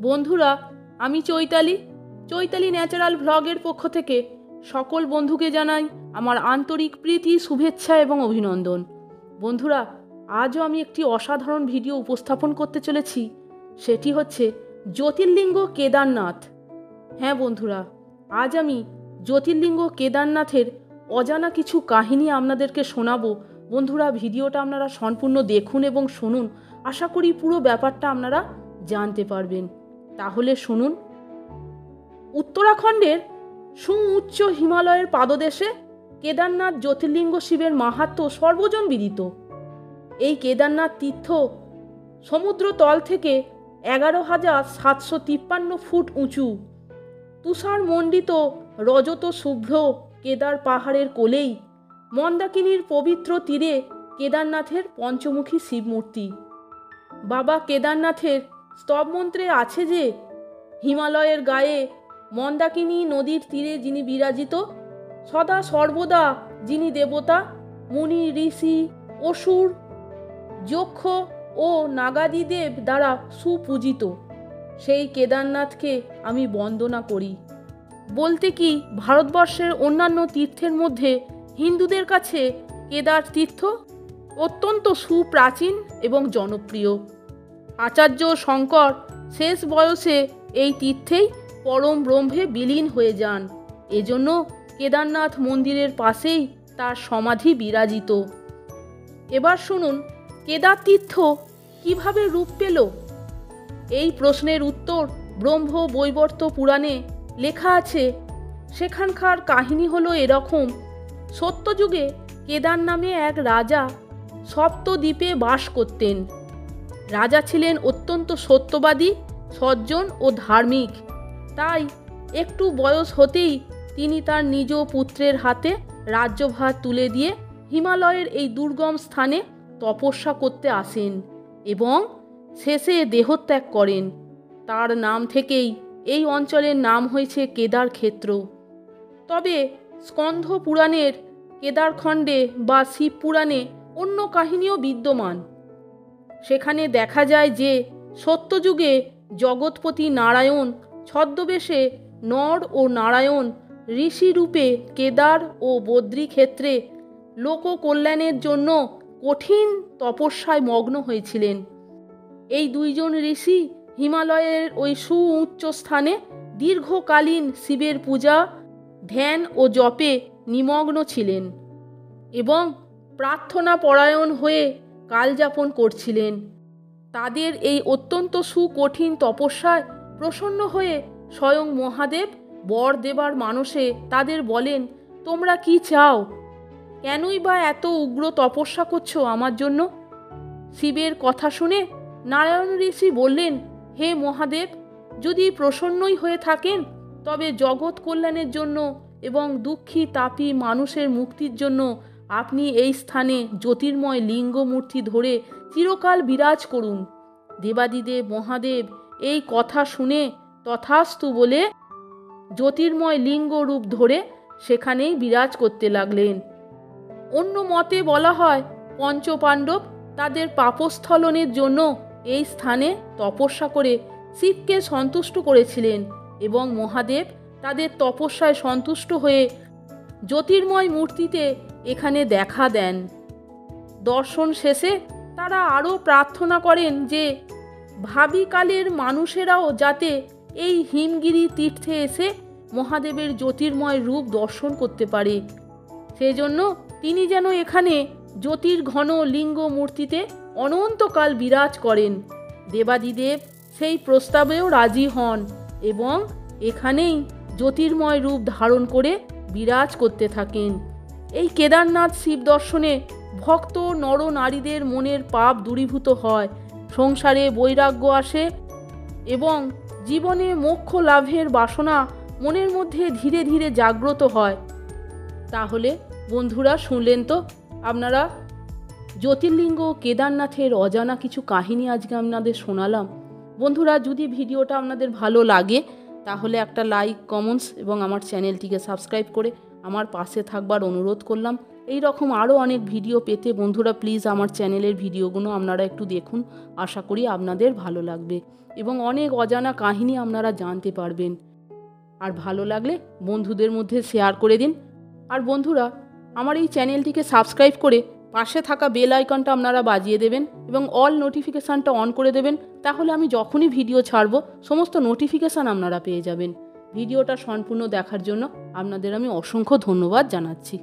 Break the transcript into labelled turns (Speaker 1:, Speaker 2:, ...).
Speaker 1: বন্ধুরা, আমি চৈতালি ন্যাচারাল ভ্লগের পক্ষ থেকে সকল বন্ধুকে জানাই আমার আন্তরিক প্রীতি, শুভেচ্ছা এবং অভিনন্দন। বন্ধুরা, আজও আমি একটি অসাধারণ ভিডিও উপস্থাপন করতে চলেছি। সেটি হচ্ছে জ্যোতির্লিঙ্গ কেদারনাথ। হ্যাঁ বন্ধুরা, আজ আমি জ্যোতির্লিঙ্গ কেদারনাথের অজানা কিছু কাহিনী আপনাদেরকে শোনাবো। বন্ধুরা, ভিডিওটা আপনারা সম্পূর্ণ দেখুন এবং শুনুন। আশা করি পুরো ব্যাপারটা আপনারা জানতে পারবেন। তাহলে শুনুন। উত্তরাখণ্ডের সুউচ্চ হিমালয়ের পাদদেশে কেদারনাথ জ্যোতির্লিঙ্গ শিবের মাহাত্ম্য সর্বজন বিদিত। এই কেদারনাথ তীর্থ সমুদ্র তল থেকে 11,753 ফুট উঁচু। তুষার মণ্ডিত রজত শুভ্র কেদার পাহাড়ের কোলেই মন্দাকিনীর পবিত্র তীরে কেদারনাথের পঞ্চমুখী শিবমূর্তি। বাবা কেদারনাথের স্তবমন্ত্রে আছে যে হিমালয়ের গায়ে মন্দাকিনী নদীর তীরে যিনি বিরাজিত, সদা সর্বদা যিনি দেবতা, মুনি, ঋষি, অসুর, যক্ষ ও নাগাদিদেব দ্বারা সুপূজিত, সেই কেদারনাথকে আমি বন্দনা করি। বলতে কি, ভারতবর্ষের অন্যান্য তীর্থের মধ্যে হিন্দুদের কাছে কেদার তীর্থ অত্যন্ত সুপ্রাচীন এবং জনপ্রিয়। আচার্য শঙ্কর শেষ বয়সে এই তীর্থেই পরম ব্রহ্মে বিলীন হয়ে যান। এজন্য কেদারনাথ মন্দিরের পাশেই তার সমাধি বিরাজিত। এবার শুনুন, কেদার তীর্থ কিভাবে রূপ পেল? এই প্রশ্নের উত্তর ব্রহ্ম বৈবর্ত পুরাণে লেখা আছে। সেখানকার কাহিনী হলো এরকম: সত্যযুগে কেদার নামে এক রাজা সপ্তদ্বীপে বাস করতেন। রাজা ছিলেন অত্যন্ত সত্যবাদী, সজ্জন ও ধার্মিক। তাই একটু বয়স হতেই তিনি তার নিজ পুত্রের হাতে রাজ্যভার তুলে দিয়ে হিমালয়ের এই দুর্গম স্থানে তপস্যা করতে আসেন এবং শেষে দেহত্যাগ করেন। তার নাম থেকেই এই অঞ্চলের নাম হয়েছে কেদার ক্ষেত্র। তবে স্কন্ধ পুরাণের কেদারখণ্ডে বা শিব পুরাণে অন্য কাহিনীও বিদ্যমান। সেখানে দেখা যায় যে সত্যযুগে জগৎপতি নারায়ণ ছদ্মবেশে নর ও নারায়ণ ঋষি রূপে কেদার ও বদ্রী ক্ষেত্রে লোককল্যাণের জন্য কঠিন তপস্যায় মগ্ন হয়েছিলেন। এই দুইজন ঋষি হিমালয়ের ওই সুউচ্চ স্থানে দীর্ঘকালীন শিবের পূজা, ধ্যান ও জপে নিমগ্ন ছিলেন এবং প্রার্থনা পরায়ণ হয়ে কালযাপন করছিলেন। তাদের এই অত্যন্ত সুকঠিন তপস্যায় প্রসন্ন হয়ে স্বয়ং মহাদেব বর দেবার মানসে তাদের বলেন, তোমরা কি চাও? কেনই বা এত উগ্র তপস্যা করছো আমার জন্য? শিবের কথা শুনে নারায়ণ ঋষি বললেন, হে মহাদেব, যদি প্রসন্নই হয়ে থাকেন তবে জগৎ কল্যাণের জন্য এবং দুঃখী তাপী মানুষের মুক্তির জন্য আপনি এই স্থানে জ্যোতির্ময় লিঙ্গ মূর্তি ধরে চিরকাল বিরাজ করুন। দেবাদিদেব মহাদেব এই কথা শুনে তথাস্তু বলে জ্যোতির্ময় লিঙ্গ রূপ ধরে সেখানেই বিরাজ করতে লাগলেন। অন্য মতে বলা হয়, পঞ্চপাণ্ডব তাদের পাপস্থলনের জন্য এই স্থানে তপস্যা করে শিবকে সন্তুষ্ট করেছিলেন এবং মহাদেব তাদের তপস্যায় সন্তুষ্ট হয়ে জ্যোতির্ময় মূর্তিতে এখানে দেখা দেন। দর্শন শেষে তারা আরও প্রার্থনা করেন যে ভাবিকালের মানুষেরাও যাতে এই হিমগিরি তীর্থে এসে মহাদেবের জ্যোতির্ময় রূপ দর্শন করতে পারে। সেজন্য তিনি যেন এখানে জ্যোতির্ঘন লিঙ্গ মূর্তিতে অনন্তকাল বিরাজ করেন। দেবাদিদেব সেই প্রস্তাবেও রাজি হন এবং এখানেই জ্যোতির্ময় রূপ ধারণ করে বিরাজ করতে থাকেন। এই কেদারনাথ শিব দর্শনে ভক্ত নর নারীদের মনের পাপ দূরীভূত হয়, সংসারে বৈরাগ্য আসে এবং জীবনে মোক্ষ লাভের বাসনা মনের মধ্যে ধীরে ধীরে জাগ্রত হয়। তাহলে বন্ধুরা, শুনলেন তো আপনারা জ্যোতির্লিঙ্গ কেদারনাথের অজানা কিছু কাহিনী আজকে আপনাদের শোনালাম। বন্ধুরা, যদি ভিডিওটা আপনাদের ভালো লাগে তাহলে একটা লাইক, কমেন্টস এবং আমার চ্যানেলটিকে সাবস্ক্রাইব করে আমার পাশে থাকবার অনুরোধ করলাম। এই রকম আরও অনেক ভিডিও পেতে বন্ধুরা প্লিজ আমার চ্যানেলের ভিডিওগুলো আপনারা একটু দেখুন। আশা করি আপনাদের ভালো লাগবে এবং অনেক অজানা কাহিনী আপনারা জানতে পারবেন। আর ভালো লাগলে বন্ধুদের মধ্যে শেয়ার করে দিন। আর বন্ধুরা আমার এই চ্যানেলটিকে সাবস্ক্রাইব করে পাশে থাকা বেল আইকনটা আপনারা বাজিয়ে দেবেন এবং অল নোটিফিকেশানটা অন করে দেবেন। তাহলে আমি যখনই ভিডিও ছাড়ব সমস্ত নোটিফিকেশান আপনারা পেয়ে যাবেন। ভিডিওটা সম্পূর্ণ দেখার জন্য আপনাদের আমি অসংখ্য ধন্যবাদ জানাচ্ছি।